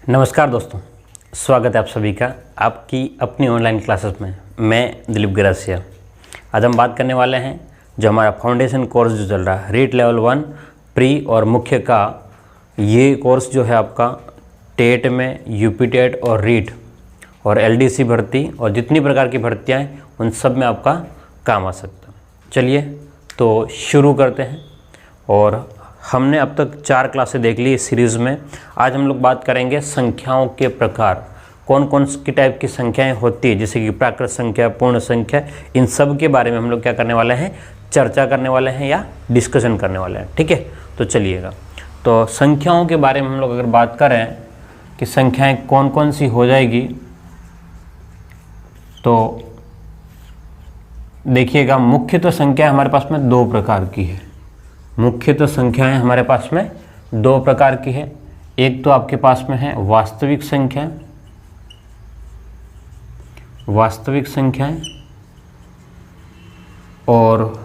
नमस्कार दोस्तों, स्वागत है आप सभी का आपकी अपनी ऑनलाइन क्लासेस में। मैं दिलीप गिरासिया। आज हम बात करने वाले हैं जो हमारा फाउंडेशन कोर्स जो चल रहा है रीट लेवल 1 प्री और मुख्य का। ये कोर्स जो है आपका टेट में यूपी टेट और रीट और एलडीसी भर्ती और जितनी प्रकार की भर्तियाँ हैं उन सब में आपका काम आ सकता है। चलिए तो शुरू करते हैं। और हमने अब तक 4 क्लासें देख ली इस सीरीज़ में। आज हम लोग बात करेंगे संख्याओं के प्रकार, कौन कौन सी टाइप की संख्याएं होती है, जैसे कि प्राकृत संख्या, पूर्ण संख्या, इन सब के बारे में हम लोग क्या करने वाले हैं, चर्चा करने वाले हैं या डिस्कशन करने वाले हैं। ठीक है, तो चलिएगा। तो संख्याओं के बारे में हम लोग अगर बात करें कि संख्याएँ कौन कौन सी हो जाएगी, तो देखिएगा मुख्यतः संख्या हमारे पास में 2 प्रकार की है। मुख्यतः संख्याएं हमारे पास में 2 प्रकार की है। एक तो आपके पास में है वास्तविक संख्याएं और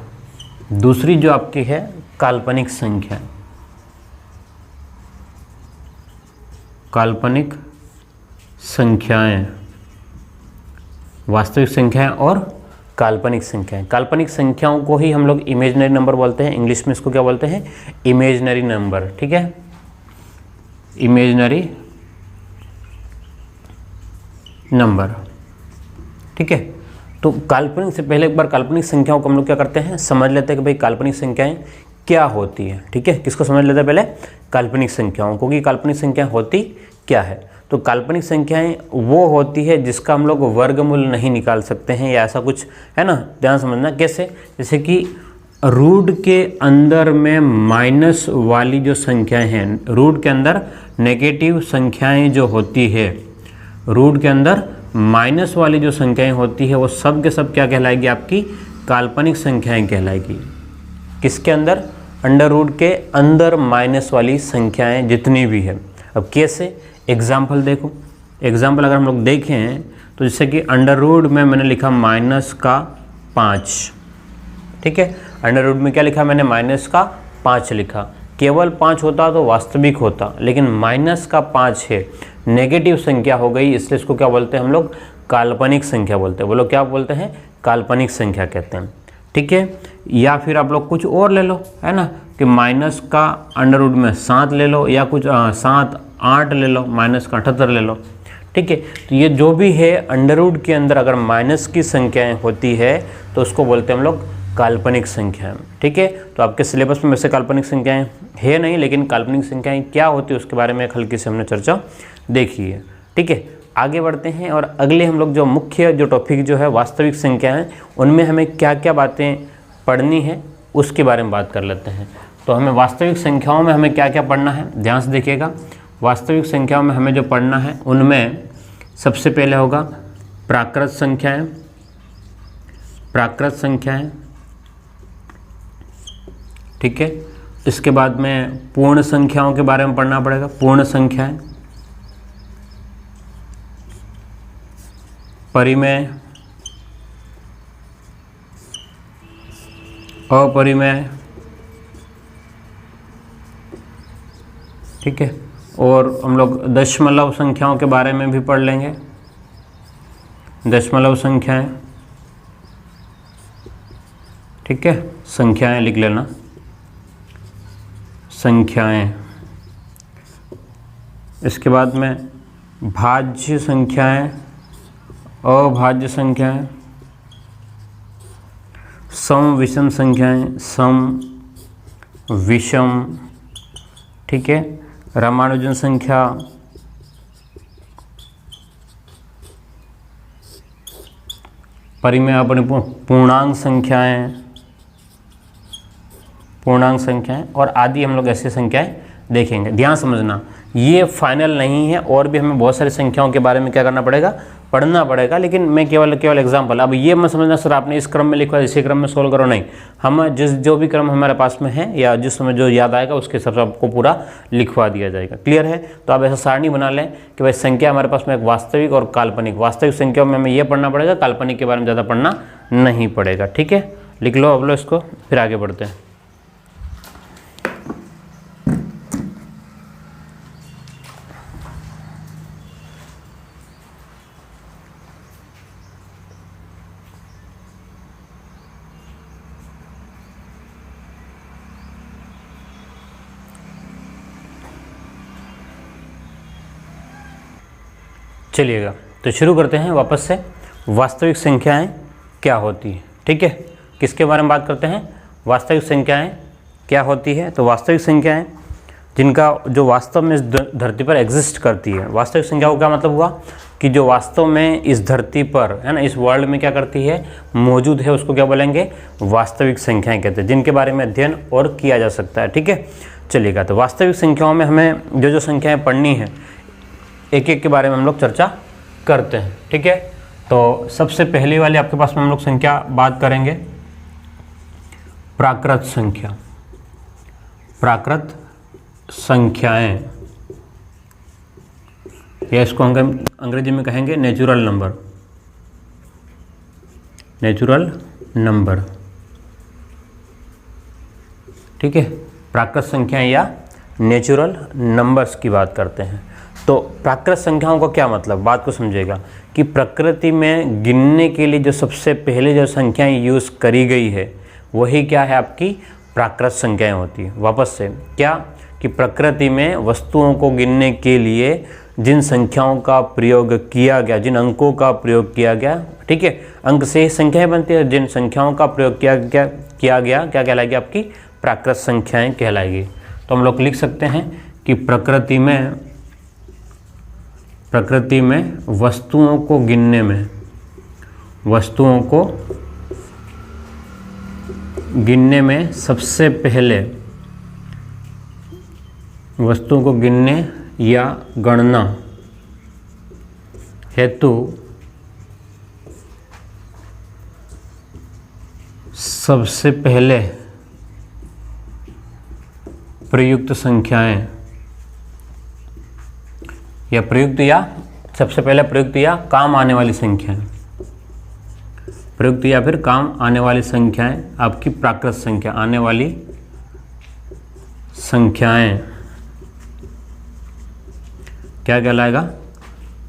दूसरी जो आपकी है काल्पनिक संख्याएं। काल्पनिक संख्याएं, वास्तविक संख्याएं और काल्पनिक संख्याएं। काल्पनिक संख्याओं को ही हम लोग इमेजिनरी नंबर बोलते हैं। इंग्लिश में इसको क्या बोलते हैं, इमेजिनरी नंबर। ठीक है, इमेजिनरी नंबर। ठीक है, तो काल्पनिक से पहले एक बार काल्पनिक संख्याओं को हम लोग क्या करते हैं, समझ लेते हैं कि भाई काल्पनिक संख्याएं क्या होती है। ठीक है, किसको समझ लेते हैं पहले, काल्पनिक संख्याओं को, कि काल्पनिक संख्याएं होती क्या है। तो काल्पनिक संख्याएं वो होती है जिसका हम लोग वर्गमूल नहीं निकाल सकते हैं या ऐसा कुछ है ना। ध्यान समझना कैसे, जैसे कि रूट के अंदर में माइनस वाली जो संख्याएं हैं, रूट के अंदर नेगेटिव संख्याएं जो होती है, रूट के अंदर माइनस वाली जो संख्याएं होती है वो सब के सब क्या कहलाएगी, आपकी काल्पनिक संख्याएं कहलाएगी। किसके अंदर, अंडर रूट के अंदर माइनस वाली संख्याएं जितनी भी है। अब कैसे, एग्जाम्पल देखो। एग्जाम्पल अगर हम लोग देखें तो जैसे कि अंडर रूट में मैंने लिखा -5। ठीक है, अंडर रूट में क्या लिखा मैंने, -5 लिखा। केवल 5 होता तो वास्तविक होता, लेकिन -5 है, नेगेटिव संख्या हो गई, इसलिए इसको क्या बोलते हैं हम लोग, काल्पनिक संख्या बोलते हैं। बोलो क्या बोलते हैं, काल्पनिक संख्या कहते हैं। ठीक है, या फिर आप लोग कुछ और ले लो, है ना, कि माइनस का अंडर रूट में 7 ले लो, या कुछ 7 8 ले लो, -78 ले लो। ठीक है, तो ये जो भी है अंडर रूट के अंदर अगर माइनस की संख्याएं होती है तो उसको बोलते हैं हम लोग काल्पनिक संख्याएं। ठीक है, तो आपके सिलेबस में वैसे काल्पनिक संख्याएं है नहीं, लेकिन काल्पनिक संख्याएं क्या होती है उसके बारे में हल्की से हमने चर्चा देखी है। ठीक है, आगे बढ़ते हैं और अगले हम लोग जो मुख्य जो टॉपिक जो है वास्तविक संख्या है, उनमें हमें क्या क्या बातें पढ़नी है उसके बारे में बात कर लेते हैं। तो हमें वास्तविक संख्याओं में हमें क्या क्या पढ़ना है, ध्यान से देखिएगा। वास्तविक संख्याओं में हमें जो पढ़ना है उनमें सबसे पहले होगा प्राकृत संख्याएं। प्राकृत संख्याएं, ठीक है। इसके बाद में पूर्ण संख्याओं के बारे में पढ़ना पड़ेगा, पूर्ण संख्याएं, परिमेय, अपरिमेय। ठीक है, और हम लोग दशमलव संख्याओं के बारे में भी पढ़ लेंगे। दशमलव संख्याएं, ठीक है, संख्याएं लिख लेना, संख्याएं। इसके बाद में भाज्य संख्याएं, अभाज्य संख्याएं, सम विषम संख्याएं, सम विषम, ठीक है, रामानुजन संख्या, परिमेय अपनी पूर्णांक संख्याएं, पूर्णांक संख्याएं और आदि हम लोग ऐसी संख्याएं देखेंगे। ध्यान समझना, ये फाइनल नहीं है, और भी हमें बहुत सारी संख्याओं के बारे में क्या करना पड़ेगा, पढ़ना पड़ेगा, लेकिन मैं केवल एग्जाम्पल। अब ये मत समझना सर आपने इस क्रम में लिखा इसी क्रम में सोल्व करो, नहीं। हम जो भी क्रम हमारे पास में है या जिस समय जो याद आएगा उसके हिसाब से आपको पूरा लिखवा दिया जाएगा। क्लियर है, तो आप ऐसा सारणी बना लें कि भाई संख्या हमारे पास में एक वास्तविक और काल्पनिक। वास्तविक संख्याओं में हमें ये पढ़ना पड़ेगा, काल्पनिक के बारे में ज़्यादा पढ़ना नहीं पड़ेगा। ठीक है, लिख लो अब लो इसको, फिर आगे बढ़ते हैं। चलिएगा तो शुरू करते हैं वापस से। वास्तविक संख्याएं क्या होती है, ठीक है, किसके बारे में बात करते हैं, वास्तविक संख्याएं क्या होती है। तो वास्तविक संख्याएं जिनका जो वास्तव में इस धरती पर एग्जिस्ट करती है। वास्तविक संख्याओं का क्या मतलब हुआ कि जो वास्तव में इस धरती पर है ना, इस वर्ल्ड में क्या करती है, मौजूद है, उसको क्या बोलेंगे, वास्तविक संख्याएं कहते हैं, जिनके बारे में अध्ययन और किया जा सकता है, ठीक है। चलिएगा तो वास्तविक संख्याओं में हमें जो जो संख्याएं पढ़नी है एक एक के बारे में हम लोग चर्चा करते हैं, ठीक है। तो सबसे पहली वाली आपके पास में हम लोग संख्या बात करेंगे प्राकृत संख्या। प्राकृत संख्याएं, या इसको हम अंग्रेजी में कहेंगे नेचुरल नंबर। नेचुरल नंबर, ठीक है। प्राकृत संख्याएं या नेचुरल नंबर्स की बात करते हैं। तो प्राकृत संख्याओं का क्या मतलब, बात को समझिएगा कि प्रकृति में गिनने के लिए जो सबसे पहले जो संख्याएं यूज़ करी गई है वही क्या है, आपकी प्राकृत संख्याएं होती है। वापस से क्या कि प्रकृति में वस्तुओं को गिनने के लिए जिन संख्याओं का प्रयोग किया गया, जिन अंकों का प्रयोग किया गया, ठीक है, अंक से ही संख्याएं बनती है, जिन संख्याओं का प्रयोग किया गया क्या कहलाएगी, आपकी प्राकृत संख्याएं कहलाएगी। तो हम लोग लिख सकते हैं कि प्रकृति में वस्तुओं को गिनने में, वस्तुओं को गिनने में सबसे पहले, वस्तुओं को गिनने या गणना हेतु सबसे पहले प्रयुक्त संख्याएं या प्रयुक्त या सबसे पहले प्रयुक्त या काम आने वाली संख्याएं, प्रयुक्त या फिर काम आने वाली संख्याएं आपकी प्राकृत संख्या, आने वाली संख्याएं क्या कहलाएगा,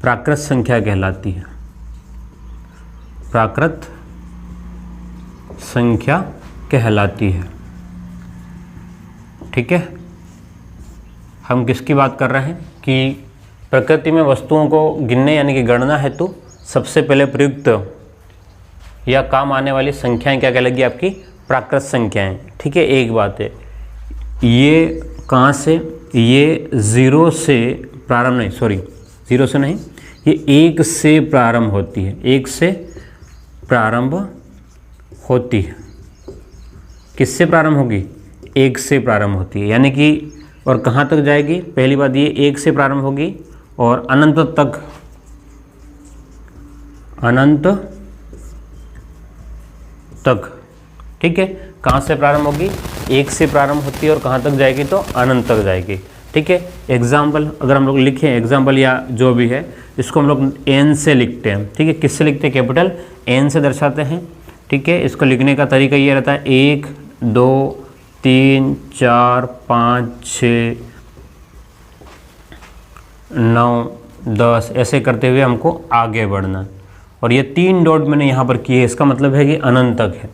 प्राकृत संख्या कहलाती है। प्राकृत संख्या कहलाती है, ठीक है। हम किसकी बात कर रहे हैं कि प्रकृति में वस्तुओं को गिनने यानी कि गणना हेतु सबसे पहले प्रयुक्त या काम आने वाली संख्याएं क्या कहलाएगी, आपकी प्राकृत संख्याएं, ठीक है। एक बात है, ये कहाँ से, ये ज़ीरो से प्रारंभ नहीं, सॉरी ज़ीरो से नहीं, ये एक से प्रारंभ होती है, एक से प्रारंभ होती है। किससे प्रारंभ होगी, एक से प्रारंभ होती है, यानी कि और कहाँ तक जाएगी, पहली बात ये एक से प्रारंभ होगी और अनंत तक, अनंत तक, ठीक है। कहाँ से प्रारंभ होगी, एक से प्रारंभ होती है और कहाँ तक जाएगी, तो अनंत तक जाएगी, ठीक है। एग्जाम्पल अगर हम लोग लिखें, एग्जाम्पल या जो भी है, इसको हम लोग एन से लिखते हैं, ठीक है। किससे लिखते हैं, कैपिटल एन से दर्शाते हैं, ठीक है। इसको लिखने का तरीका ये रहता है 1 2 3 4 5 6 9 10 ऐसे करते हुए हमको आगे बढ़ना। और ये 3 डॉट मैंने यहाँ पर किए, इसका मतलब है कि अनंत तक है,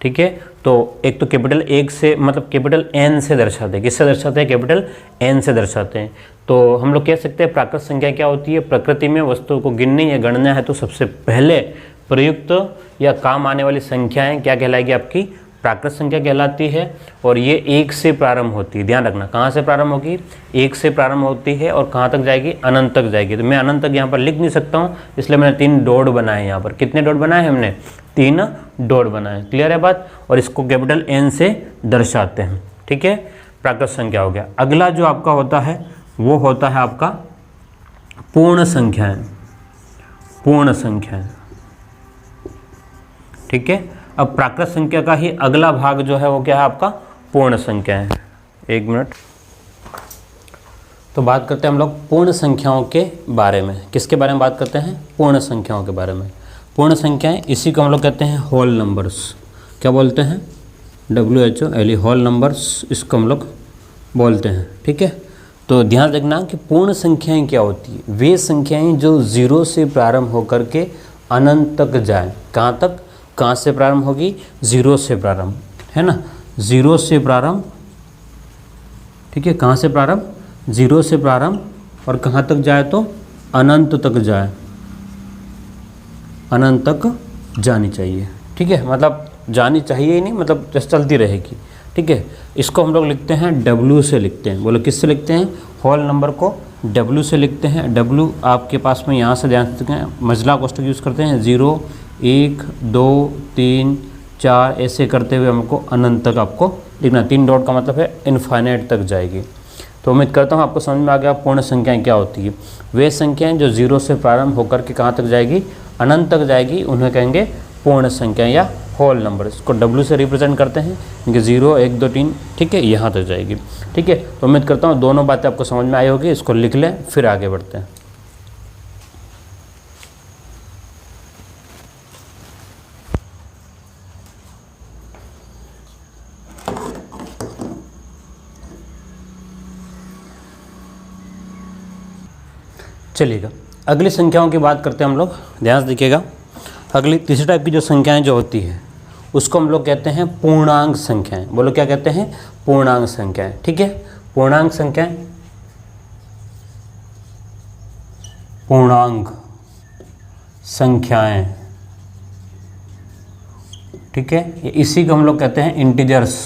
ठीक है। तो एक तो कैपिटल एक से मतलब कैपिटल एन से दर्शाते हैं, किससे दर्शाते हैं, कैपिटल एन से दर्शाते हैं। तो हम लोग कह सकते हैं प्राकृत संख्या क्या होती है, प्रकृति में वस्तुओं को गिनने या गणना है तो सबसे पहले प्रयुक्त या काम आने वाली संख्याएं क्या कहलाएगी, आपकी प्राकृत संख्या कहलाती है। और ये एक से प्रारंभ होती है, ध्यान रखना, कहाँ से प्रारंभ होगी, एक से प्रारंभ होती है और कहाँ तक जाएगी, अनंत तक जाएगी। तो मैं अनंत तक यहाँ पर लिख नहीं सकता हूँ, इसलिए मैंने 3 डॉट बनाए यहाँ पर। कितने डॉट बनाए हैं हमने, 3 डॉट बनाए, क्लियर है बात। और इसको कैपिटल एन से दर्शाते हैं, ठीक है। प्राकृत संख्या हो गया। अगला जो आपका होता है वो होता है आपका पूर्ण संख्याएं, पूर्ण संख्याएं, ठीक है। अब प्राकृत संख्या का ही अगला भाग जो है वो क्या है, आपका पूर्ण संख्या है। एक मिनट, तो बात करते हैं हम लोग पूर्ण संख्याओं के बारे में। किसके बारे में बात करते हैं, पूर्ण संख्याओं के बारे में। पूर्ण संख्याएं, इसी को हम लोग कहते हैं होल नंबर्स। क्या बोलते हैं, WHOLE, होल नंबर्स, इसको हम लोग बोलते हैं, ठीक है। तो ध्यान रखना कि पूर्ण संख्याएं क्या होती है, वे संख्याएं जो 0 से प्रारंभ होकर के अनंत तक जाए। कहाँ तक, कहाँ से प्रारंभ होगी, 0 से प्रारंभ, है ना, 0 से प्रारंभ, ठीक है। कहाँ से प्रारंभ, 0 से प्रारंभ और कहाँ तक जाए, तो अनंत तक जाए, अनंत तक जानी चाहिए। ठीक है, मतलब जानी चाहिए ही नहीं, मतलब जैसे चलती रहेगी। ठीक है, इसको हम लोग लिखते हैं W से लिखते हैं। बोलो किससे लिखते हैं? होल नंबर को W से लिखते हैं। W आपके पास में यहाँ से ध्यान सकते हैं, मजला कोष्ठक यूज़ करते हैं। 0 1 2 3 4 ऐसे करते हुए हमको अनंत तक आपको लिखना। 3 डॉट का मतलब है इनफाइनाइट तक जाएगी। तो उम्मीद करता हूँ आपको समझ में आ गया पूर्ण संख्याएँ क्या होती है। वे संख्याएँ जो 0 से प्रारंभ होकर के कहाँ तक जाएगी? अनंत तक जाएगी, उन्हें कहेंगे पूर्ण संख्या या होल नंबर। इसको W से रिप्रेजेंट करते हैं क्योंकि 0 1 2 3, ठीक है, यहाँ तक जाएगी। ठीक है, तो उम्मीद करता हूँ दोनों बातें आपको समझ में आई होगी। इसको लिख लें, फिर आगे बढ़ते हैं। चलिएगा, अगली संख्याओं की बात करते हैं हम लोग। ध्यान से देखिएगा, अगली तीसरी टाइप की जो संख्याएं जो होती है उसको हम लोग कहते हैं पूर्णांक संख्याएं। बोलो क्या कहते हैं? पूर्णांक संख्याएं। ठीक है, पूर्णांक संख्याएं, पूर्णांक संख्याएं। ठीक है, इसी को हम लोग कहते हैं इंटीजर्स।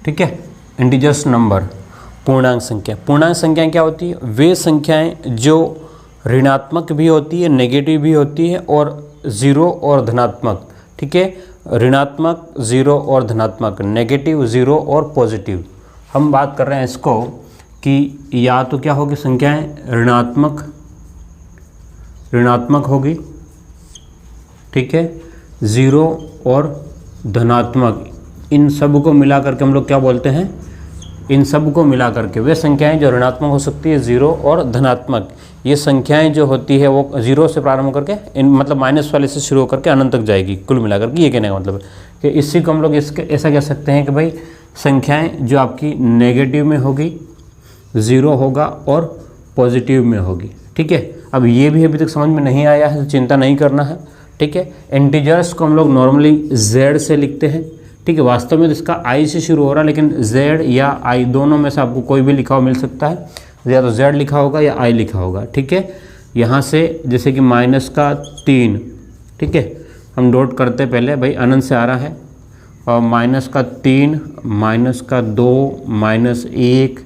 ठीक है, इंटीजर्स नंबर, पूर्णांक संख्या। पूर्णांक संख्याएं क्या होती है? वे संख्याएं जो ऋणात्मक भी होती है, नेगेटिव भी होती है, और 0 और धनात्मक। ठीक है, ऋणात्मक 0 और धनात्मक, नेगेटिव 0 और पॉजिटिव। हम बात कर रहे हैं इसको कि या तो क्या होगी संख्याएं ऋणात्मक होगी, ठीक है, 0 और धनात्मक, इन सब को मिला करके हम लोग क्या बोलते हैं? इन सब को मिला करके वे संख्याएं जो ऋणात्मक हो सकती है, 0 और धनात्मक। ये संख्याएं जो होती है वो 0 से प्रारंभ करके मतलब माइनस वाले से शुरू होकर के अनंत तक जाएगी कुल मिलाकर के। ये कहने का मतलब है कि इसी को हम लोग इसके ऐसा कह सकते हैं कि भाई संख्याएं जो आपकी नेगेटिव में होगी, 0 होगा और पॉजिटिव में होगी। ठीक है, अब ये भी अभी तक समझ में नहीं आया है तो चिंता नहीं करना है। ठीक है, इंटीजर्स को हम लोग नॉर्मली Z से लिखते हैं। ठीक है, वास्तव में तो इसका I से शुरू हो रहा है, लेकिन Z या I दोनों में से आपको कोई भी लिखा हुआ मिल सकता है। या तो Z लिखा होगा या I लिखा होगा। ठीक है, यहाँ से जैसे कि -3, ठीक है, हम डॉट करते पहले भाई अनंत से आ रहा है, और -3, -2, -1,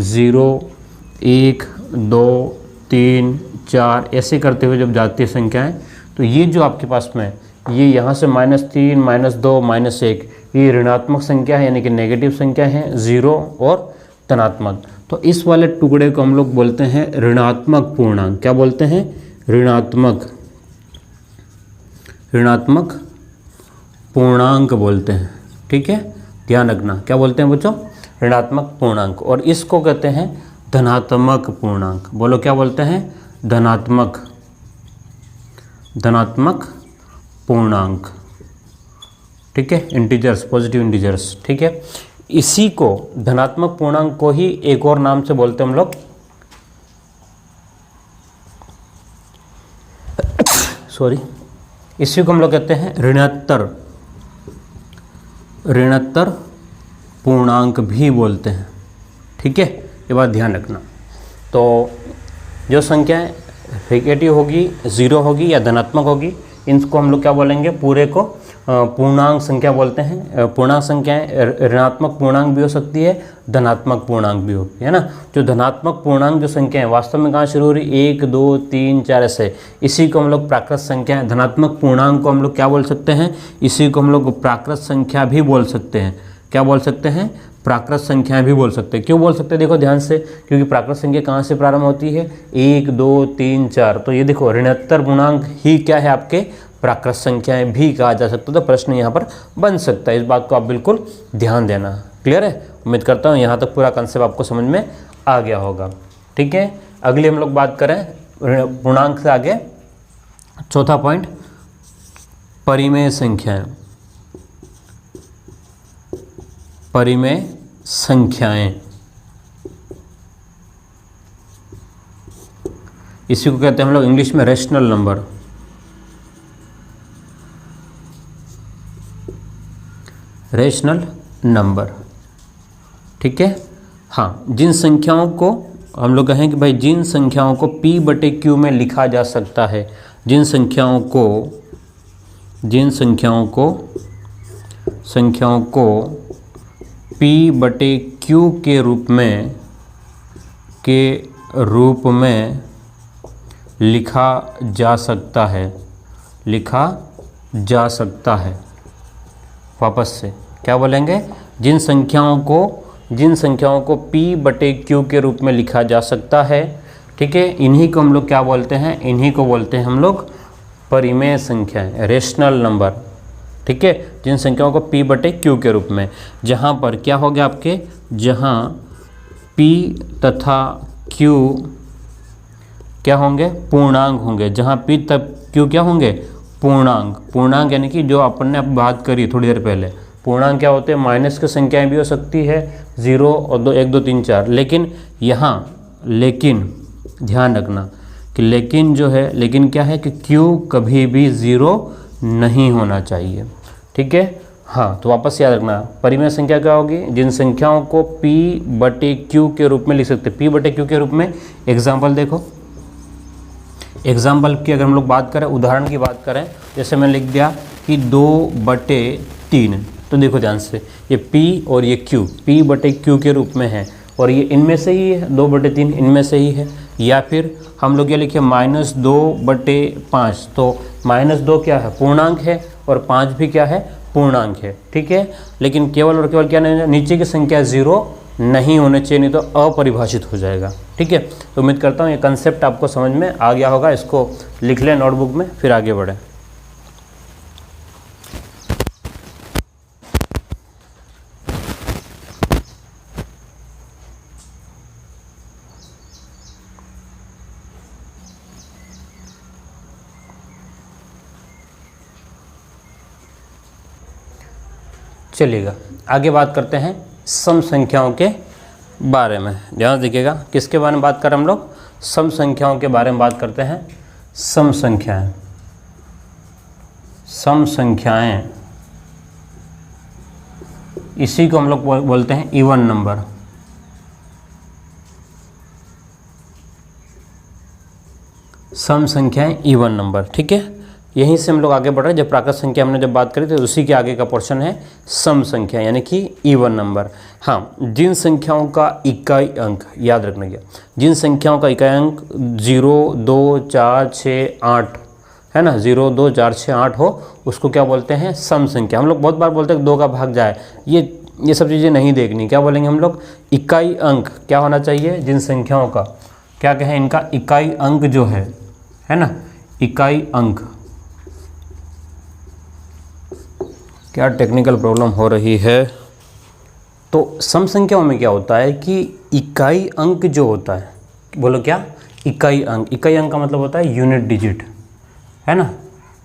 0 1 2 3 4 ऐसे करते हुए जब जाती है संख्याएं, तो ये जो आपके पास में ये यहाँ से -3, -2, -1 ये ऋणात्मक संख्या है, यानी कि नेगेटिव संख्या है, 0 और धनात्मक। तो इस वाले टुकड़े को हम लोग बोलते हैं ऋणात्मक पूर्णांक। क्या बोलते हैं? ऋणात्मक पूर्णांक बोलते हैं। ठीक है, ध्यान रखना, क्या बोलते हैं बच्चों? ऋणात्मक पूर्णांक। और इसको कहते हैं धनात्मक पूर्णांक। बोलो क्या बोलते हैं? धनात्मक पूर्णांक। ठीक है, इंटीजर्स, पॉजिटिव इंटीजर्स। ठीक है, इसी को धनात्मक पूर्णांक को ही एक और नाम से बोलते हैं हम लोग, इसी को हम लोग कहते हैं ऋणोत्तर पूर्णांक भी बोलते हैं। ठीक है, ये बात ध्यान रखना। तो जो संख्याएं नेगेटिव होगी, 0 होगी या धनात्मक होगी, इनको हम लोग क्या बोलेंगे? पूरे को पूर्णांक संख्या बोलते हैं। पूर्णांक संख्याएं ऋणात्मक पूर्णांक भी हो सकती है, धनात्मक पूर्णांक भी होती है ना। जो धनात्मक पूर्णांक जो संख्या है वास्तव में कहाँ शुरू हो रही? 1 2 3 4 ऐसे, इसी को हम लोग प्राकृत संख्या, धनात्मक पूर्णांक को हम लोग क्या बोल सकते हैं? इसी को हम लोग प्राकृत संख्या भी बोल सकते हैं। क्या बोल सकते हैं? प्राकृत संख्याएं भी बोल सकते हैं। क्यों बोल सकते हैं? देखो ध्यान से, क्योंकि प्राकृत संख्या कहाँ से प्रारंभ होती है? 1 2 3 4। तो ये देखो ऋणोत्तर पूर्णांक ही क्या है? आपके प्राकृत संख्याएं भी कहा जा सकता है। तो प्रश्न यहाँ पर बन सकता है, इस बात को आप बिल्कुल ध्यान देना। क्लियर है? उम्मीद करता हूँ यहाँ तक पूरा कंसेप्ट आपको समझ में आ गया होगा। ठीक है, अगली हम लोग बात करें पूर्णांक से आगे, चौथा पॉइंट, परिमेय संख्याएं। परिमेय संख्याएं, इसी को कहते हैं हम लोग इंग्लिश में रेशनल नंबर। रेशनल नंबर, ठीक है। हाँ, जिन संख्याओं को हम लोग कहें कि भाई जिन संख्याओं को p/q में लिखा जा सकता है, जिन संख्याओं को p/q के रूप में लिखा जा सकता है। वापस से क्या बोलेंगे, जिन संख्याओं को p/q के रूप में लिखा जा सकता है, ठीक है, इन्हीं को हम लोग क्या बोलते हैं, इन्हीं को बोलते हैं हम लोग परिमेय संख्याएं, रेशनल नंबर, ठीक है। जिन संख्याओं को p/q के रूप में, जहाँ पर क्या हो गया आपके, जहाँ p तथा q क्या होंगे, पूर्णांक होंगे, जहाँ p तथा q क्या होंगे, पूर्णांक यानी कि जो अपन ने अब बात करी थोड़ी देर पहले, पूर्णांक क्या होते हैं, माइनस की संख्याएं भी हो सकती है, 0 और 2, 1 2 3 4, लेकिन ध्यान रखना कि लेकिन क्या है कि q कभी भी 0 नहीं होना चाहिए, ठीक है। हाँ, तो वापस याद रखना, परिमेय संख्या क्या होगी, जिन संख्याओं को p/q के रूप में लिख सकते हैं। p/q के रूप में एग्जाम्पल देखो, एग्जाम्पल की अगर हम लोग बात करें, उदाहरण की बात करें, जैसे मैंने लिख दिया कि 2/3, तो देखो ध्यान से, ये p और ये q p/q के रूप में है, और ये इनमें से ही है, 2/3 इनमें से ही है। या फिर हम लोग ये लिखे -2/5, तो -2 क्या है, पूर्णांक है, और 5 भी क्या है, पूर्णांक है, ठीक है। लेकिन केवल और केवल क्या नहीं, नीचे की संख्या 0 नहीं होने चाहिए, नहीं तो अपरिभाषित हो जाएगा, ठीक है। तो उम्मीद करता हूँ ये कंसेप्ट आपको समझ में आ गया होगा। इसको लिख लें नोटबुक में, फिर आगे बढ़ें। चलिएगा आगे बात करते हैं सम संख्याओं के बारे में। ध्यान से देखिएगा, किसके बारे में बात कर रहे हैं हम लोग, सम संख्याओं के बारे में बात करते हैं। सम संख्याएं इसी को हम लोग बोलते हैं इवन नंबर। सम संख्याएं इवन नंबर, ठीक है। यहीं से हम लोग आगे बढ़ रहे हैं। जब प्राकृत संख्या हमने जब बात करी थी, उसी के आगे का पोर्शन है सम संख्या यानी कि इवन नंबर। हाँ, जिन संख्याओं का इकाई अंक, याद रखना गया, जिन संख्याओं का इकाई अंक 0, 2, 4, 6, 8 है ना, 0, 2, 4, 6, 8 हो, उसको क्या बोलते हैं, सम संख्या। हम लोग बहुत बार बोलते हैं 2 का भाग जाए, ये सब चीज़ें नहीं देखनी। क्या बोलेंगे हम लोग, इकाई अंक क्या होना चाहिए, जिन संख्याओं का क्या कहें, इनका इकाई अंक जो है ना, इकाई अंक। क्या टेक्निकल प्रॉब्लम हो रही है। तो सम संख्याओं में क्या होता है कि इकाई अंक जो होता है, बोलो क्या, इकाई अंक। इकाई अंक का मतलब होता है यूनिट डिजिट, है ना,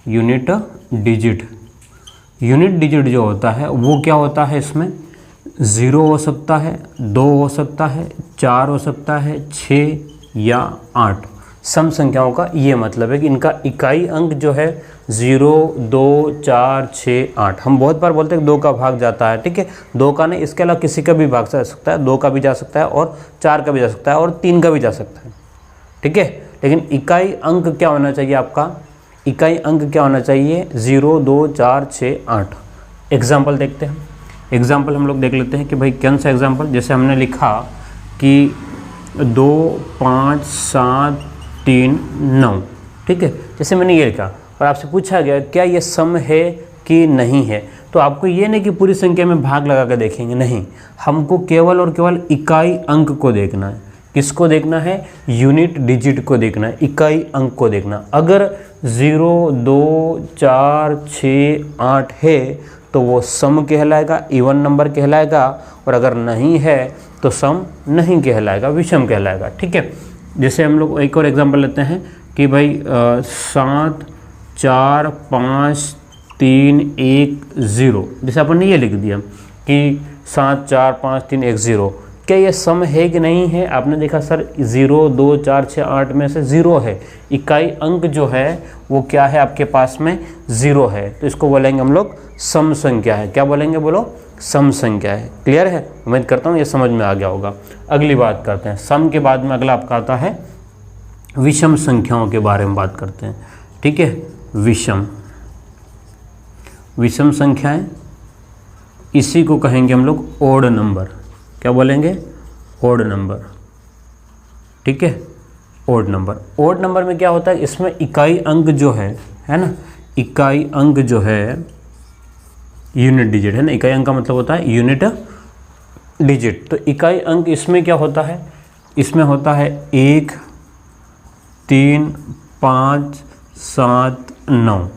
यूनिट डिजिट जो होता है वो क्या होता है, इसमें 0 हो सकता है, 2 हो सकता है, 4 हो सकता है, 6 या 8। सम संख्याओं का ये मतलब है कि इनका इकाई अंक जो है 0, 2, 4, 6, 8। हम बहुत बार बोलते हैं 2 का भाग जाता है, ठीक है। 2 का नहीं, इसके अलावा किसी का भी भाग जा सकता है, 2 का भी जा सकता है, और 4 का भी जा सकता है, और 3 का भी जा सकता है, ठीक है। लेकिन इकाई अंक क्या होना चाहिए आपका, इकाई अंक क्या होना चाहिए, 0, 2, 4, 6, 8। एग्जाम्पल देखते हैं। एग्जाम्पल हम लोग देख लेते हैं कि भाई कौन सा एग्जाम्पल। जैसे हमने लिखा कि 2, 5, 7, 3, 9, ठीक है। जैसे मैंने ये लिखा और आपसे पूछा गया क्या ये सम है कि नहीं है, तो आपको ये नहीं कि पूरी संख्या में भाग लगा कर देखेंगे, नहीं, हमको केवल और केवल इकाई अंक को देखना है। किसको देखना है, यूनिट डिजिट को देखना है, इकाई अंक को देखना। अगर 0, 2, 4, 6, 8 है तो वो सम कहलाएगा, इवन नंबर कहलाएगा, और अगर नहीं है तो सम नहीं कहलाएगा, विषम कहलाएगा, ठीक है। जैसे हम लोग एक और एग्जांपल लेते हैं कि भाई 7, 4, 5, 3, 1, 0। जैसे अपन ने ये लिख दिया कि 7, 4, 5, 3, 1, 0। क्या ये सम है कि नहीं है? आपने देखा सर 0, 2, 4, 6, 8 में से 0 है। इकाई अंक जो है वो क्या है आपके पास में? 0 है। तो इसको बोलेंगे हम लोग सम संख्या है। क्या बोलेंगे? बोलो, सम संख्या है। क्लियर है? उम्मीद करता हूँ ये समझ में आ गया होगा। अगली बात करते हैं, सम के बाद में अगला आपका आता है विषम संख्याओं के बारे में बात करते हैं। ठीक है, विषम संख्याएं, इसी को कहेंगे हम लोग ओड नंबर। क्या बोलेंगे? Odd number. ठीक है, ओड नंबर। ओड नंबर में क्या होता है? इसमें इकाई अंक जो है ना, इकाई अंक जो है यूनिट डिजिट है ना। इकाई अंक का मतलब होता है यूनिट डिजिट। तो इकाई अंक इसमें क्या होता है? इसमें होता है 1, 3, 5, 7, 9।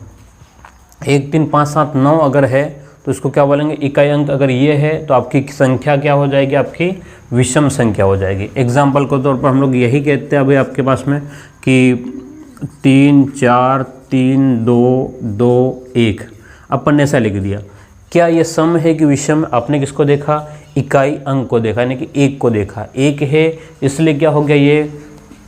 1, 3, 5, 7, 9 अगर है तो इसको क्या बोलेंगे? इकाई अंक अगर ये है तो आपकी संख्या क्या हो जाएगी? आपकी विषम संख्या हो जाएगी। एग्जाम्पल के तौर पर हम लोग यही कहते हैं अभी आपके पास में कि 3, 4, 3, 2, 2, 1 अपन ने ऐसा लिख दिया। क्या ये सम है कि विषम? आपने किसको देखा? इकाई अंक को देखा, यानी कि 1 को देखा। 1 है इसलिए क्या हो गया? ये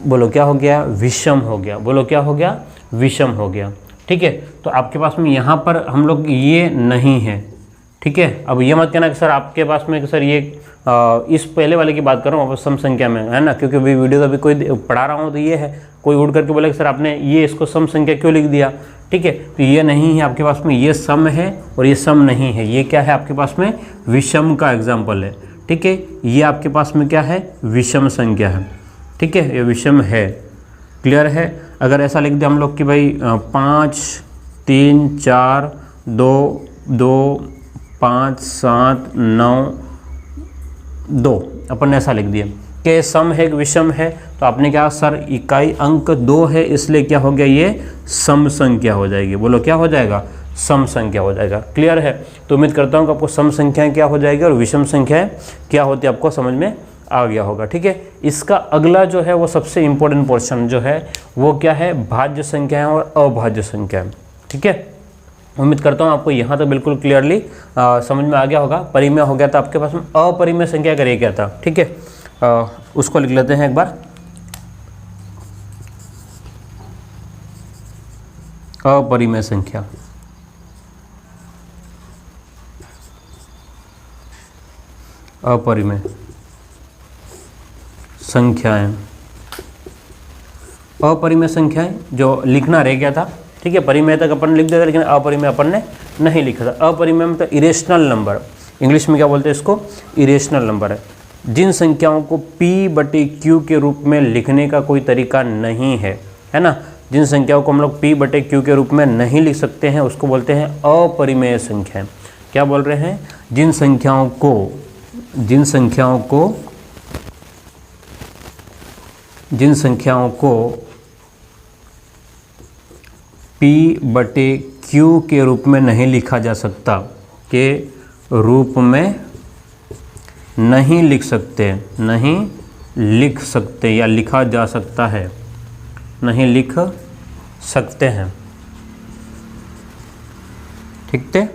बोलो क्या हो गया? विषम हो गया। बोलो क्या हो गया? विषम हो गया। ठीक है, तो आपके पास में यहाँ पर हम लोग ये नहीं है। ठीक है, अब ये मत कहना कि सर आपके पास में कि सर ये इस पहले वाले की बात कर रहा हूँ सम संख्या में, है ना, क्योंकि अभी वीडियो तो अभी कोई पढ़ा रहा हूँ तो ये है, कोई उड़ करके बोले कि सर आपने ये इसको सम संख्या क्यों लिख दिया। ठीक है, तो ये नहीं है आपके पास में, ये सम है और ये सम नहीं है। ये क्या है आपके पास में? विषम का एग्जाम्पल है। ठीक है, ये आपके पास में क्या है? विषम संख्या है। ठीक है, ये विषम है। क्लियर है? अगर ऐसा लिख दिया हम लोग कि भाई 5, 3, 4, 2, 2, 5, 7, 9, 2 अपन ने ऐसा लिख दिया कि सम है कि विषम है, तो आपने क्या? सर इकाई अंक 2 है इसलिए क्या हो गया? ये सम संख्या हो जाएगी। बोलो क्या हो जाएगा? सम संख्या हो जाएगा। क्लियर है? तो उम्मीद करता हूँ कि आपको सम संख्याएं क्या हो जाएगी और विषम संख्याएं क्या होती है आपको समझ में आ गया होगा। ठीक है, इसका अगला जो है वो सबसे इम्पोर्टेंट पोर्शन जो है वो क्या है? भाज्य संख्याएं और अभाज्य संख्याएं। ठीक है, उम्मीद करता हूँ आपको यहाँ तक बिल्कुल क्लियरली समझ में आ गया होगा। परिमेय हो गया था आपके पास में, अपरिमेय संख्या करिए क्या था। ठीक है, उसको लिख लेते हैं एक बार। अपरिमेय संख्या, अपरिमेय संख्याएं, अपरिमेय संख्याएं जो लिखना रह गया था। ठीक है, परिमेय तक अपन लिख देते लेकिन अपरिमेय अपन ने नहीं लिखा था। अपरिमेय मतलब इरेशनल नंबर, इंग्लिश में क्या बोलते हैं इसको? इरेशनल नंबर है। जिन संख्याओं को P/Q के रूप में लिखने का कोई तरीका नहीं है, है ना, जिन संख्याओं को हम लोग P/Q के रूप में नहीं लिख सकते हैं उसको बोलते हैं अपरिमेय संख्याएं। क्या बोल रहे हैं? जिन संख्याओं को P/Q के रूप में नहीं लिखा जा सकता, के रूप में नहीं लिख सकते या लिखा जा सकता है, नहीं लिख सकते हैं। ठीक है,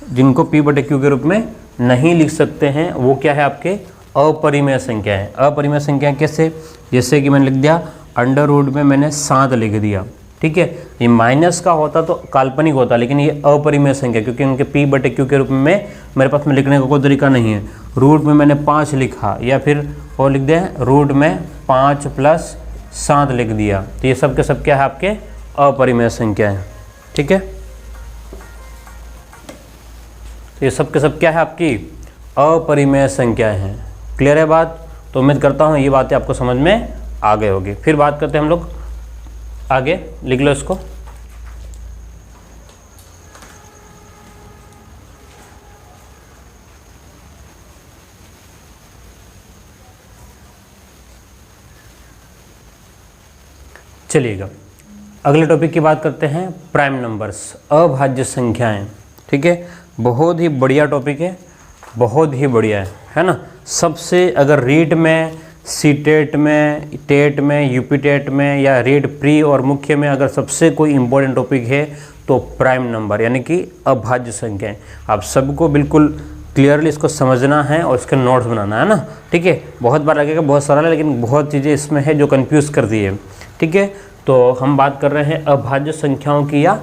जिनको P/Q के रूप में नहीं लिख सकते हैं वो क्या है? आपके अपरिमेय संख्या है। अपरिमेय संख्या कैसे? जैसे कि मैंने लिख दिया अंडर रूट में मैंने 7 लिख दिया। ठीक है, ये माइनस का होता तो काल्पनिक होता, लेकिन ये अपरिमेय संख्या क्योंकि उनके P/Q के रूप में मेरे पास में लिखने का कोई तरीका नहीं है। रूट में मैंने 5 लिखा या फिर और लिख दिया रूट में 5 + 7 लिख दिया, तो ये सब के सब क्या है? आपके अपरिमेय संख्या है। ठीक है, तो ये सब के सब क्या है? आपकी अपरिमेय संख्याएं हैं। क्लियर है बात? तो उम्मीद करता हूँ ये बातें आपको समझ में आ गए होगी। फिर बात करते हैं हम लोग आगे, लिख लो इसको। चलिएगा अगले टॉपिक की बात करते हैं, प्राइम नंबर्स, अभाज्य संख्याएं। ठीक है, बहुत ही बढ़िया टॉपिक है, बहुत ही बढ़िया है ना। सबसे अगर रीट में, सीटेट में, टेट में, यूपी टेट में या रीट प्री और मुख्य में अगर सबसे कोई इम्पोर्टेंट टॉपिक है तो प्राइम नंबर यानी कि अभाज्य संख्याएं। आप सबको बिल्कुल क्लियरली इसको समझना है और इसके नोट्स बनाना है ना, ठीक है। बहुत बार लगेगा बहुत सरल है, लेकिन बहुत चीज़ें इसमें है जो कंफ्यूज कर दी है, ठीक है। तो हम बात कर रहे हैं अभाज्य संख्याओं की या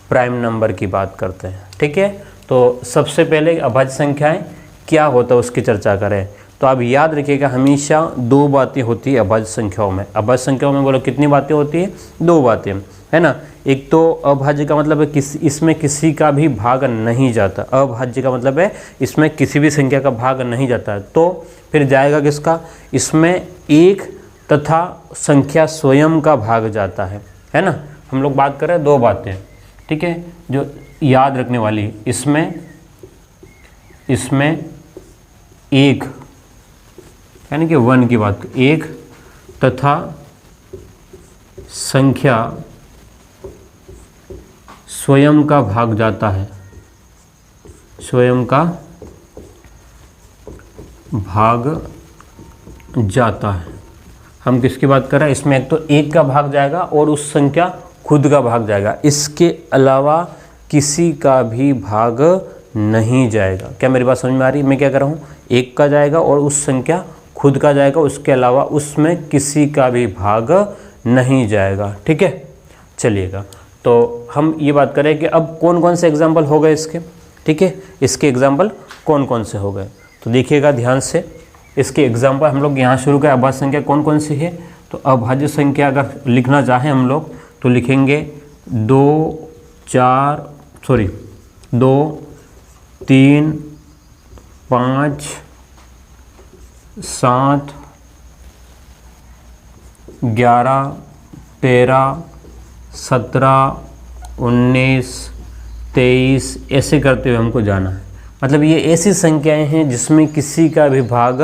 प्राइम नंबर की बात करते हैं, ठीक है। तो सबसे पहले अभाज्य संख्याएं क्या होता है उसकी चर्चा करें। तो आप याद रखिएगा हमेशा दो बातें होती है अभाज्य संख्याओं में। अभाज्य संख्याओं में बोलो कितनी बातें होती है, दो बातें, है ना। एक तो अभाज्य का मतलब है इसमें किसी का भी भाग नहीं जाता। अभाज्य का मतलब है इसमें किसी भी संख्या का भाग नहीं जाता है। तो फिर जाएगा किसका, इसमें एक तथा संख्या स्वयं का भाग जाता है ना। हम लोग बात कर रहे हैं दो बातें, ठीक है, जो याद रखने वाली। इसमें एक यानी कि 1 की बात, एक तथा संख्या स्वयं का भाग जाता है, स्वयं का भाग जाता है। हम किसकी बात कर रहे हैं, इसमें एक तो एक का भाग जाएगा और उस संख्या खुद का भाग जाएगा, इसके अलावा किसी का भी भाग नहीं जाएगा। क्या मेरी बात समझ में आ रही है? मैं क्या कर रहा हूँ, एक का जाएगा और उस संख्या खुद का जाएगा, उसके अलावा उसमें किसी का भी भाग नहीं जाएगा, ठीक है। चलिएगा, तो हम ये बात करें कि अब कौन कौन से एग्जाम्पल हो गए इसके, ठीक है। इसके एग्जाम्पल कौन कौन से हो गए, तो देखिएगा ध्यान से। इसके एग्जाम्पल हम लोग यहाँ शुरू करें। अभाज्य संख्या कौन कौन सी है, तो अभाज्य संख्या अगर लिखना चाहें हम लोग तो लिखेंगे 2, 3, 5, 7, 11, 13, 17, 19, 23 ऐसे करते हुए हमको जाना है। मतलब ये ऐसी संख्याएं हैं जिसमें किसी का भी भाग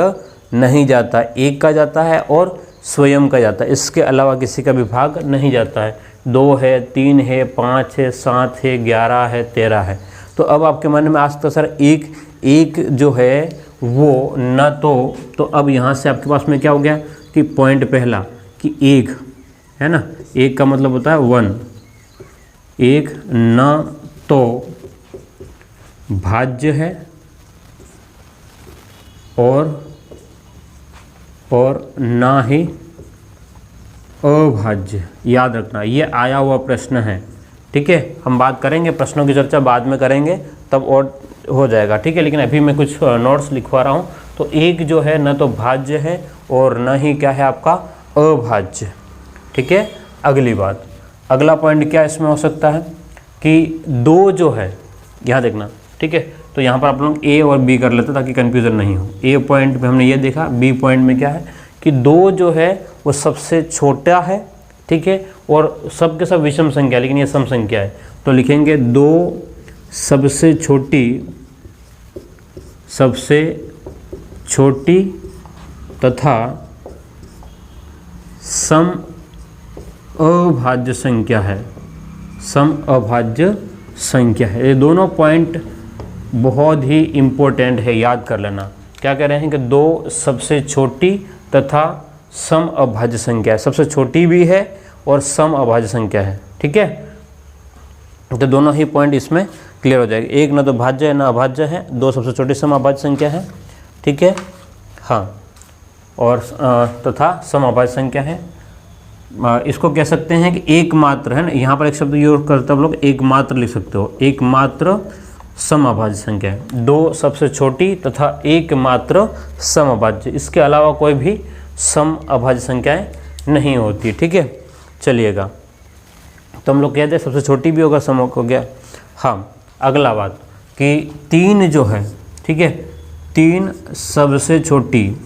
नहीं जाता, एक का जाता है और स्वयं का जाता है, इसके अलावा किसी का भी भाग नहीं जाता है। 2 है, 3 है, 5 है, 7 है, 11 है, 13 है। तो अब आपके मन में आ सकता है सर एक जो है वो न तो अब यहाँ से आपके पास में क्या हो गया कि पॉइंट पहला कि एक है ना, एक का मतलब होता है 1, एक न तो भाज्य है और ना ही अभाज्य। याद रखना ये आया हुआ प्रश्न है, ठीक है। हम बात करेंगे, प्रश्नों की चर्चा बाद में करेंगे तब और हो जाएगा, ठीक है। लेकिन अभी मैं कुछ नोट्स लिखवा रहा हूँ। तो एक जो है न तो भाज्य है और न ही क्या है आपका अभाज्य, ठीक है। अगली बात, अगला पॉइंट क्या इसमें हो सकता है कि 2 जो है, यहाँ देखना, ठीक है। तो यहाँ पर आप लोग ए और बी कर लेते ताकि कन्फ्यूज़न नहीं हो। ए पॉइंट पे हमने ये देखा, बी पॉइंट में क्या है कि 2 जो है वो सबसे छोटा है, ठीक है, और सब के सब विषम संख्या, लेकिन ये सम संख्या है। तो लिखेंगे 2 सबसे छोटी तथा सम अभाज्य संख्या है, सम अभाज्य संख्या है। ये दोनों पॉइंट बहुत ही इम्पोर्टेंट है, याद कर लेना। क्या कह रहे हैं कि 2 सबसे छोटी तथा सम अभाज्य संख्या है, सबसे छोटी भी है और सम अभाज्य संख्या है, ठीक है। तो दोनों ही पॉइंट इसमें क्लियर हो जाएगा। एक न तो भाज्य है ना अभाज्य है, 2 सबसे छोटी सम अभाज्य संख्या है, ठीक है, हाँ, और तथा सम अभाज्य संख्या है। इसको कह सकते हैं कि एकमात्र, है ना, यहाँ पर एक शब्द यूज करते हैं आप लोग, एकमात्र लिख सकते हो, एकमात्र समअभाज्य संख्या है। 2 सबसे छोटी तथा एकमात्र समअभाज्य, इसके अलावा कोई भी समअभाज्य संख्याएं नहीं होती, ठीक है। चलिएगा, तो हम लोग कहते हैं सबसे छोटी भी होगा, सम हो गया। हाँ, अगला बात कि 3 जो है, ठीक है, 3 सबसे छोटी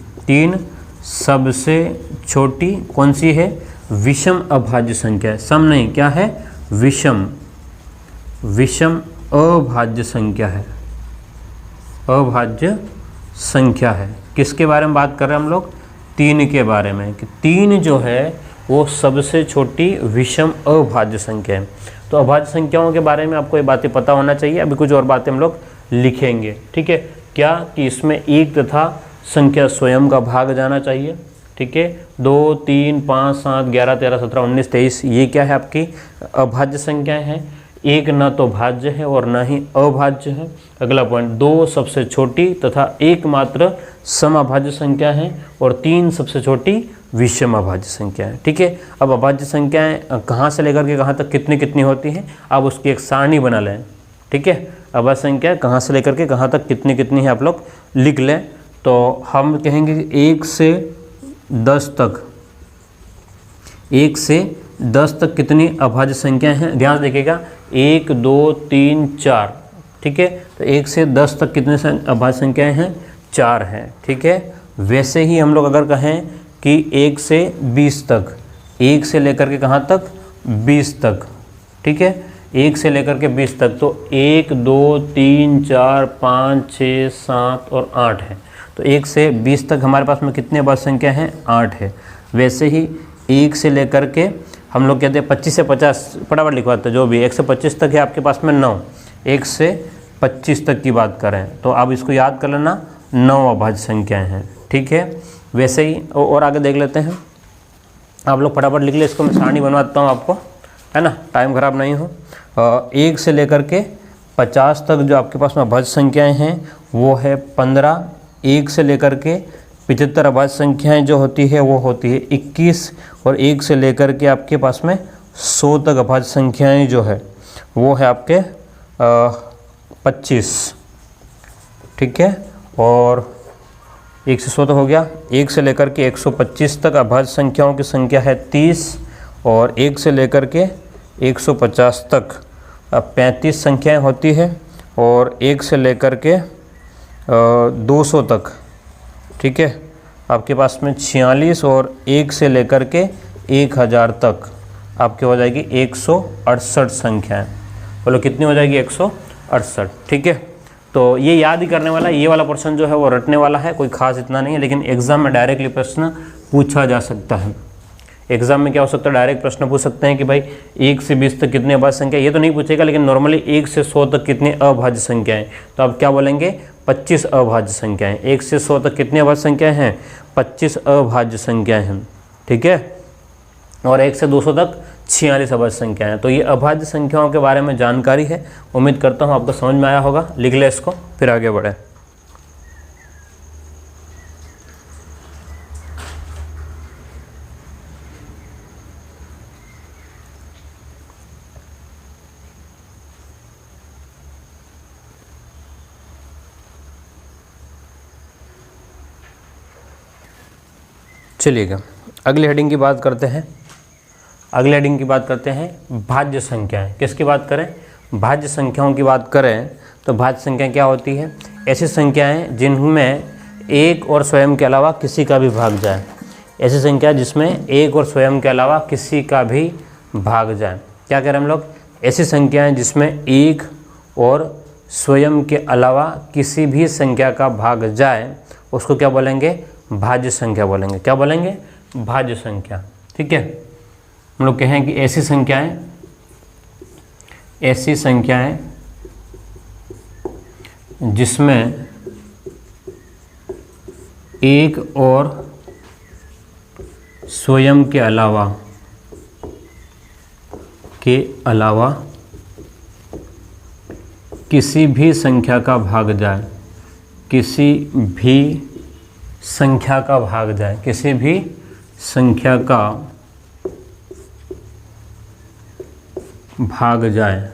कौन सी है, विषम अभाज्य संख्या है। सम नहीं, क्या है, विषम अभाज्य संख्या है, अभाज्य संख्या है। किसके बारे में बात कर रहे हैं हम लोग, 3 के बारे में, कि 3 जो है वो सबसे छोटी विषम अभाज्य संख्या है। तो अभाज्य संख्याओं के बारे में आपको ये बातें पता होना चाहिए। अभी कुछ और बातें हम लोग लिखेंगे, ठीक है। क्या कि इसमें एक तथा संख्या स्वयं का भाग जाना चाहिए, ठीक है। 2, 3, 5, 7, 11, 13, 17, 19, 23 ये क्या है आपकी अभाज्य संख्याएं हैं। एक ना तो भाज्य है और ना ही अभाज्य है। अगला पॉइंट, 2 सबसे छोटी तथा एकमात्र समअभाज्य संख्या है और 3 सबसे छोटी विषम अभाज्य संख्या है। ठीक है, अब अभाज्य संख्याएं कहाँ से लेकर के कहाँ तक कितनी कितनी होती हैं, आप उसकी एक सारणी बना लें। ठीक है, अभाज्य संख्या कहाँ से लेकर के कहाँ तक कितनी कितनी है आप लोग लिख लें। तो हम कहेंगे कि 1 से 10 तक, 1 से 10 तक कितनी अभाज्य संख्याएं हैं, ध्यान से देखिएगा, 1 2 3 4। ठीक है, तो 1 से 10 तक कितने अभाज्य संख्याएं हैं, 4 हैं। ठीक है, वैसे ही हम लोग अगर कहें कि 1 से 20 तक, 1 से लेकर के कहाँ तक, 20 तक। ठीक है, 1 से लेकर के 20 तक, तो 1 2 3 4 5 6 7 और 8 है। तो 1 से 20 तक हमारे पास में कितनी अभाज्य संख्या है, 8 है। वैसे ही 1 से लेकर के हम लोग कहते हैं 25 से 50, फटाफट लिखवाते हैं जो भी, 1 से 25 तक है आपके पास में 9, 1 से 25 तक की बात करें तो आप इसको याद कर लेना, 9 अभाज्य संख्याएं हैं। ठीक है, वैसे ही और आगे देख लेते हैं, आप लोग फटाफट लिख ले, इसको मैं सारणी बनवाता हूँ आपको, है ना, टाइम ख़राब नहीं हो। 1 से लेकर के 50 तक जो आपके पास में अभाज्य संख्याएं हैं वो है 15। 1 से लेकर के 75 अभाज्य संख्याएं जो होती है वो होती है 21। और 1 से लेकर के आपके पास में 100 तक अभाज्य संख्याएं जो है वो है आपके 25। ठीक है, और 1 से 100 तक हो गया। 1 से लेकर के 125 तक अभाज्य संख्याओं की संख्या है 30। और 1 से लेकर के 150 तक 35 संख्याएं होती है। और 1 से लेकर के 200 तक, ठीक है, आपके पास में 46। और 1 से लेकर के 1000 तक आपके हो जाएगी 168 संख्याएं। बोलो कितनी हो जाएगी, 168। ठीक है, तो ये याद ही करने वाला, ये वाला पर्सन जो है वो रटने वाला है, कोई खास इतना नहीं है, लेकिन एग्जाम में डायरेक्टली प्रश्न पूछा जा सकता है। एग्जाम में क्या हो सकता है, डायरेक्ट प्रश्न पूछ सकते हैं कि भाई 1 से 20 तक कितनी अभाज्य संख्या, ये तो नहीं पूछेगा, लेकिन नॉर्मली 1 से 100 तक कितनी अभाज्य संख्याएं, तो आप क्या बोलेंगे, 25 अभाज्य संख्याएं। 1 से 100 तक कितनी अभाज्य संख्याएं हैं, 25 अभाज्य संख्याएं हैं। ठीक है, और 1 से 200 तक 46 अभाज्य संख्याएं हैं। तो ये अभाज्य संख्याओं के बारे में जानकारी है, उम्मीद करता हूँ आपको समझ में आया होगा। लिख ले इसको, फिर आगे बढ़े। चलिएगा अगली हेडिंग की बात करते हैं। अगले हेडिंग की बात करते हैं भाज्य संख्याएं। किसकी बात करें, भाज्य संख्याओं की बात करें तो भाज्य संख्याएं क्या होती है, ऐसी संख्याएं जिनमें एक और स्वयं के अलावा किसी का भी भाग जाए। ऐसी संख्या जिसमें एक और स्वयं के अलावा किसी का भी भाग जाए। क्या कह रहे हैं हम लोग, ऐसी संख्याएं जिसमें एक और स्वयं के अलावा किसी भी संख्या का भाग जाए उसको क्या बोलेंगे, भाज्य संख्या बोलेंगे। क्या बोलेंगे, भाज्य संख्या। ठीक है, हम लोग कहें कि ऐसी संख्याएं जिसमें एक और स्वयं के अलावा किसी भी संख्या का भाग जाए, किसी भी संख्या का भाग जाए, किसी भी संख्या का भाग जाए।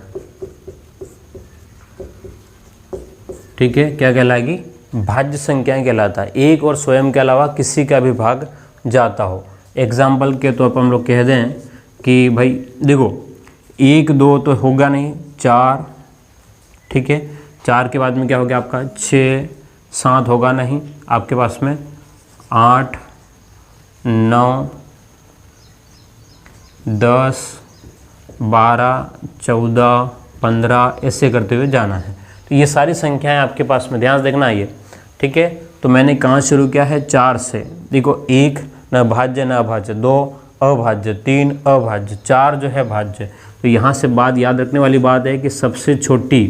ठीक है, क्या कहलाएगी, भाज्य संख्याएं कहलाता है। एक और स्वयं के अलावा किसी का भी भाग जाता हो। एग्जाम्पल के तौर पर हम लोग कह दें कि भाई देखो 1 2 तो होगा नहीं, 4, ठीक है, 4 के बाद में क्या हो गया आपका 6 7 होगा नहीं, आपके पास में 8 9 10 12 14 15 ऐसे करते हुए जाना है। तो ये सारी संख्याएं आपके पास में, ध्यान से देखना ये। ठीक है, तो मैंने कहाँ शुरू किया है, 4 से। देखो 1 न भाज्य न अभाज्य, 2 अभाज्य, 3 अभाज्य, 4 जो है भाज्य। तो यहाँ से बात याद रखने वाली बात है कि सबसे छोटी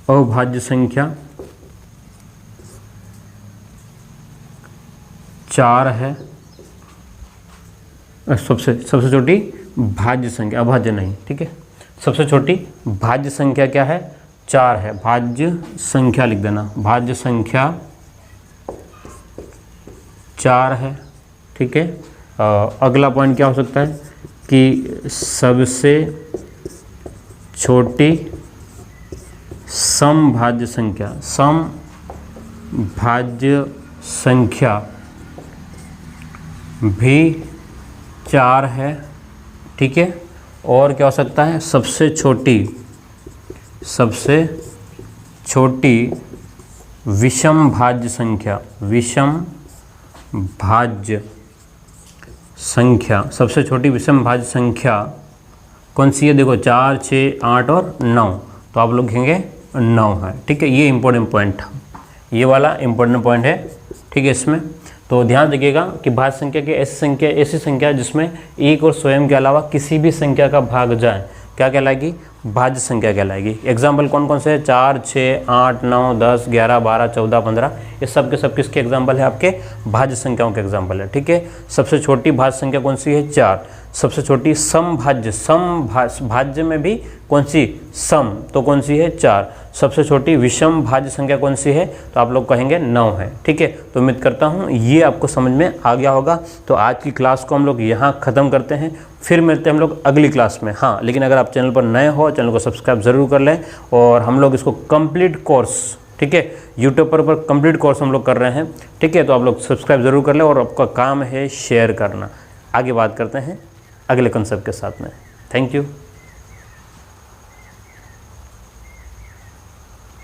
अभाज्य संख्या 4 है। सबसे छोटी भाज्य संख्या, अभाज्य नहीं, ठीक है। सबसे छोटी भाज्य संख्या क्या है? 4 है। भाज्य संख्या लिख देना, भाज्य संख्या 4 है, ठीक है। अगला पॉइंट क्या हो सकता है कि सबसे छोटी समभाज्य संख्या, समभाज्य संख्या भी 4 है, ठीक है। और क्या हो सकता है? सबसे छोटी विषम भाज्य संख्या, विषम भाज्य संख्या, सबसे छोटी विषम भाज्य संख्या कौन सी है? देखो 4, 6, 8 और 9, तो आप लोग लिखेंगे 9 है, ठीक है। ये इंपॉर्टेंट पॉइंट था, ये वाला इंपॉर्टेंट पॉइंट है, ठीक है। इसमें तो ध्यान रखिएगा कि भाज्य संख्या की ऐसी संख्या जिसमें एक और स्वयं के अलावा किसी भी संख्या का भाग जाए, क्या कहलाएगी? भाज्य संख्या कहलाएगी। एग्जाम्पल कौन कौन से है? 4, 6, 8, 9, 10, 11, 12, 14, 15, ये सब के सब किसके एग्जाम्पल है? आपके भाज्य संख्याओं के एग्जाम्पल है, ठीक है। सबसे छोटी भाज्य संख्या कौन सी है? 4। सबसे छोटी भाज्य में भी कौन सी? सम, तो कौन सी है? 4। सबसे छोटी विषम भाज्य संख्या कौन सी है? तो आप लोग कहेंगे 9 है, ठीक है। तो उम्मीद करता हूँ ये आपको समझ में आ गया होगा। तो आज की क्लास को हम लोग यहाँ ख़त्म करते हैं, फिर मिलते हैं हम लोग अगली क्लास में। हाँ, लेकिन अगर आप चैनल पर नए हो, चैनल को सब्सक्राइब ज़रूर कर लें। और हम लोग इसको कंप्लीट कोर्स, ठीक है, यूट्यूब पर कंप्लीट कोर्स हम लोग कर रहे हैं, ठीक है। तो आप लोग सब्सक्राइब ज़रूर कर लें और आपका काम है शेयर करना। आगे बात करते हैं अगले कंसेप्ट के साथ में। Thank you.